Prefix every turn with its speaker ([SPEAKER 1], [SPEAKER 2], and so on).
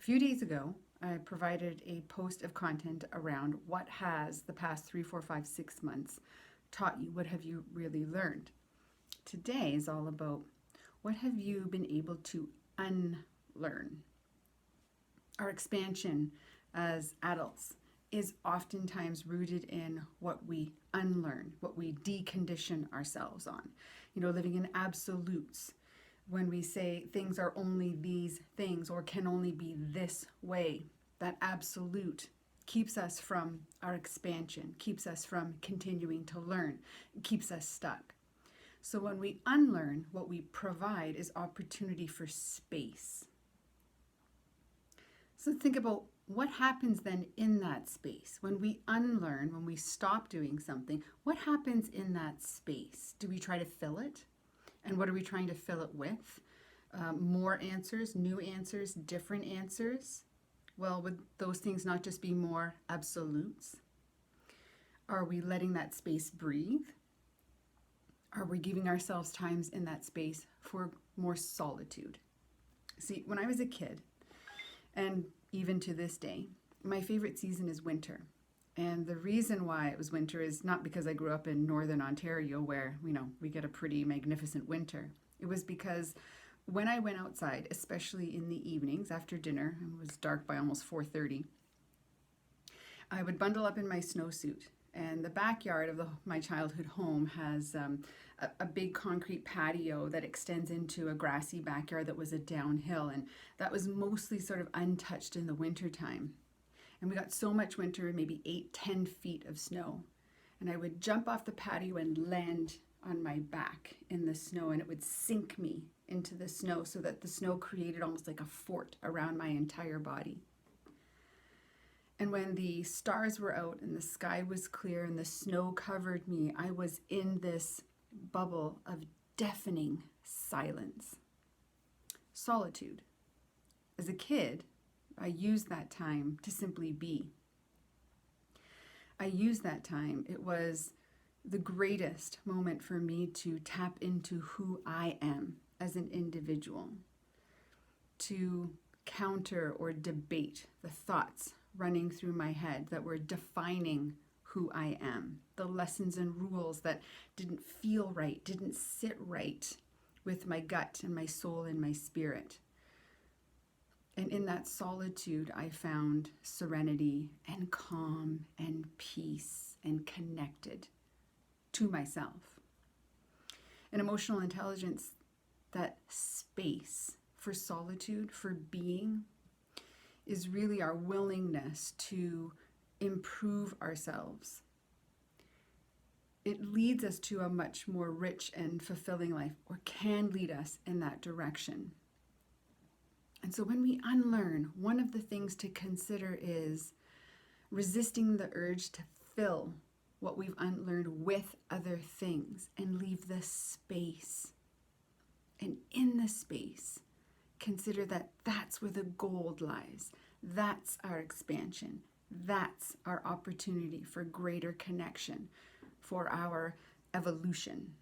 [SPEAKER 1] A few days ago, I provided a post of content around what has the past 3, 4, 5, 6 months taught you? What have you really learned? Today is all about what have you been able to unlearn? Our expansion as adults is oftentimes rooted in what we unlearn, what we decondition ourselves on. Living in absolutes. When we say things are only these things or can only be this way, that absolute keeps us from our expansion, keeps us from continuing to learn, keeps us stuck. So when we unlearn, what we provide is opportunity for space. So think about what happens then in that space. When we unlearn, when we stop doing something, what happens in that space? Do we try to fill it? And what are we trying to fill it with? More answers, new answers, different answers? Well, would those things not just be more absolutes? Are we letting that space breathe? Are we giving ourselves times in that space for more solitude? See, when I was a kid, and even to this day, my favorite season is winter. And the reason why it was winter is not because I grew up in northern Ontario where, we get a pretty magnificent winter. It was because when I went outside, especially in the evenings after dinner, it was dark by almost 4:30, I would bundle up in my snowsuit. And the backyard of my childhood home has a big concrete patio that extends into a grassy backyard that was a downhill. And that was mostly sort of untouched in the wintertime. And we got so much winter, maybe 8, 10 feet of snow. And I would jump off the patio and land on my back in the snow, and it would sink me into the snow so that the snow created almost like a fort around my entire body. And when the stars were out and the sky was clear and the snow covered me, I was in this bubble of deafening silence. Solitude. As a kid, I used that time to simply be. I used that time. It was the greatest moment for me to tap into who I am as an individual, to counter or debate the thoughts running through my head that were defining who I am, the lessons and rules that didn't feel right, didn't sit right with my gut and my soul and my spirit. And in that solitude, I found serenity and calm and peace and connected to myself. And emotional intelligence, that space for solitude, for being, is really our willingness to improve ourselves. It leads us to a much more rich and fulfilling life, or can lead us in that direction. And so when we unlearn, one of the things to consider is resisting the urge to fill what we've unlearned with other things and leave the space. And in the space, consider that that's where the gold lies. That's our expansion. That's our opportunity for greater connection, for our evolution.